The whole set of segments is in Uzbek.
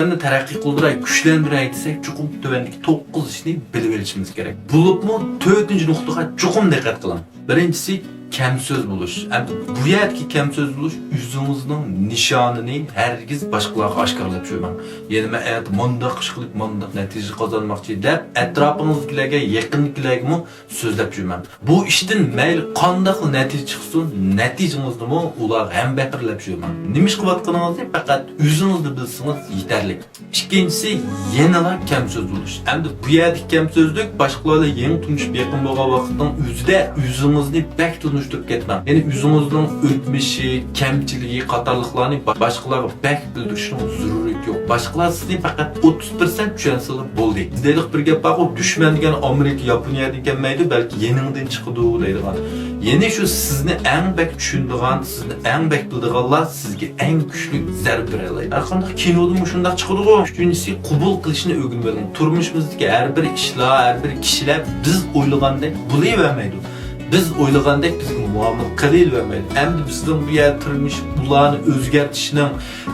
Bizlarni taraqqiy qildiray, kuchlantiray desak, chuqur tuvandagi 9 ishni bilib olishimiz kerak. Bo'libmi 4-nuqtaga chuqur diqqat qiling. Birinchisi kam so'z bo'lish. Bu yerdagi kam so'z bo'lish o'zingizning nishonini hargiz boshqalarga oshkorlab qo'ymang. Ya'ni men ayt mundaq ish qilib, mundaq natija qozonmoqchi deb atrofingizdagilarga, yaqindagilarga so'zlab qo'ymang. Bu ishdan mayli qanday natija chiqsin, natijangizni ular ham baqirlab qo'ymang. Nima ish qilayotganingizni faqat o'zingiz bilsangiz yetarli. Ikkinchisi yanada kam so'z bo'lish. Endi bu yerdagi kam so'zlik boshqalarga yangi tunishib yaqin bo'lgan vaqtning o'zida o'zingizni bak tunishtirib ketmang. Ya'ni o'zingizning o'tmishi, kamchiligi, qatorliqlarni boshqalarga bak bildirishning zaruriyati yo'q. Boshqalar sizni faqat 30% tushunsa bo'ldi. Deylik bir gap bor, dushman degan Amerika, Yaponiya degan mayli, balki yeningdan chiqadi deydigan. Ya'ni shu sizni eng bak tushundigan, sizni eng bak bildiganlar sizga eng kuchli zarba bera oladi. Har qanday kinoda shunday chiqadi-ku. Uchinchisi qabul qilishni o'rganib oling. Turmushimizdagi har bir ishlar, har bir kishilar biz o'ylagandek bo'lavermaydi. Biz o'ylagandek bizga muomala qilavermaydi. Endi bizning bu yer turmush bularni o'zgartirishning,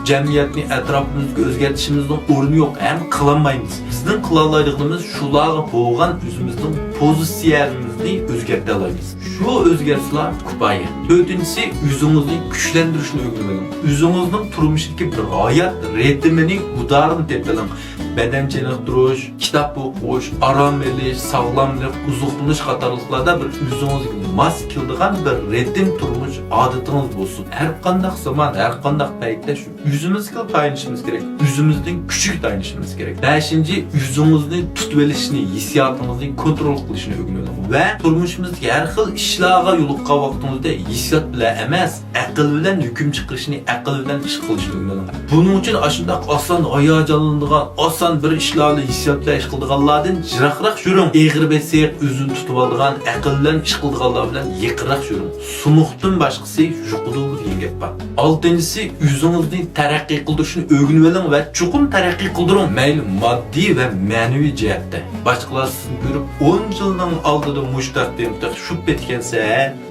jamiyatni atrofimizga o'zgartirishimizning o'rni yo'q, ham qilolmaymiz. Bizning qila oladiganimiz shularga bo'lgan o'zimizning pozitsiyamizni o'zgartira olamiz. Şu o'zgarishlar kifoya. To'rtinchisi o'zingizni kuchlantirishni o'rganing. O'zingizning turmushdagi bir hayot ritmini udarini tepiling. Beden chiniqtirish, kitob o'qish, arom olish, sog'lomlik, uzuqlanish qatorliqlarda bir o'zingizga mos keladigan bir ritm turmush odatingiz bo'lsin. Har qanday zamon, har qanday paytda shu o'zimizga tayinishimiz kerak. O'zimizning kuchiga tayinishimiz kerak. 5-chi o'zingizni tutib olishni, hissiyotingizni kontrol qilishni o'rganing. Va turmushimizga har xil ishlarga yo'liqqan vaqtingizda hissiyot bilan emas, aql bilan hukm chiqarishni, aql bilan ish qilishni o'rganing. Buning uchun ashunday oson hayajonlanadigan, oson bir ishlarni hissiyot bilan ish qiladiganlardan jiroqroq yuring. Eg'ir besiq o'zini tutib oladigan, aql bilan ish qiladiganlar bilan yaqinroq yuring. Sumuqdan boshqasi yuqudi degan gap bor. 6-si o'zingizni taraqqiy qildirishni o'rganib oling va chuqur taraqqiy qildiring. Mayli moddiy va ma'naviy jihatda. Boshqalar sizni ko'rib 10 yildan oldida mushtaqdem tushib ketgansa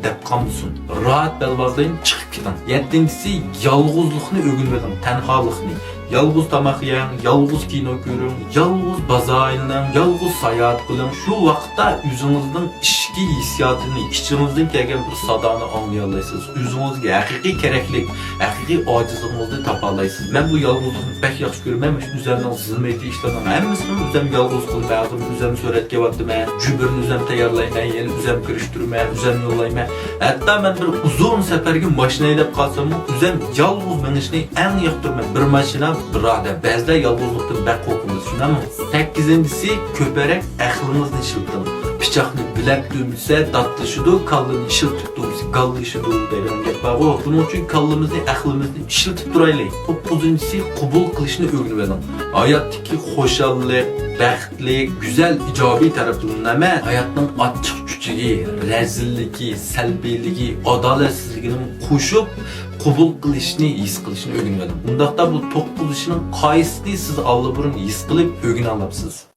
deb qolmasin. Rahat belbazdan chiqib keting. 7-si yolg'izlikni o'rganib oling, tanholikni. Yalğız tamaq yeng, yalğız kino ko'ring, yalğız bozor aylaning, yalğız sayohat qiling. Shu vaqtda o'zingizning ichki hissiyotini, ichingizdan kelgan bir sadoni anglay olasiz. O'zingizga haqiqiy keraklik, haqiqiy ojizligingizni topa olasiz. Men bu yalğızlikni pek yaxshi ko'raman. Shu o'zimning zilmaydi ishlarning hammasini o'zim yalğız qilib berdim, o'zim suratga oldim, jubirni o'zim tayyorlayman, yana o'zim kirishtirman, o'zim yo'llayman. Hatto men bir uzun safarga mashina haydab qolsam, o'zim yalğız minishni eng yoqtiraman. Bir mashina Burada bazıda yalğızlıktan bak korkunuz şunamı? 8-si köperek aqlingizni ishilting. Pichoqni bilak dömülse tatlışıdı, kallını ishiltib dursa kallışıdı degan gap bor. Buning uchun kallimizni, aqlimizni ishiltib turaylik. 9-si qabul qilishni o'rganib oling. Hayotdagi xo'shallik, baxtlik, güzel, ijobiy taraflarini emas, hayotning ochiq kuchigi, razilligi, salbiyligi, adolatsizligini qo'shib qabul qilishni, his qilishni o'rganib oling. Bundaqda bu 9 ishning qaysini siz allburun his qilib o'rgana olasiz?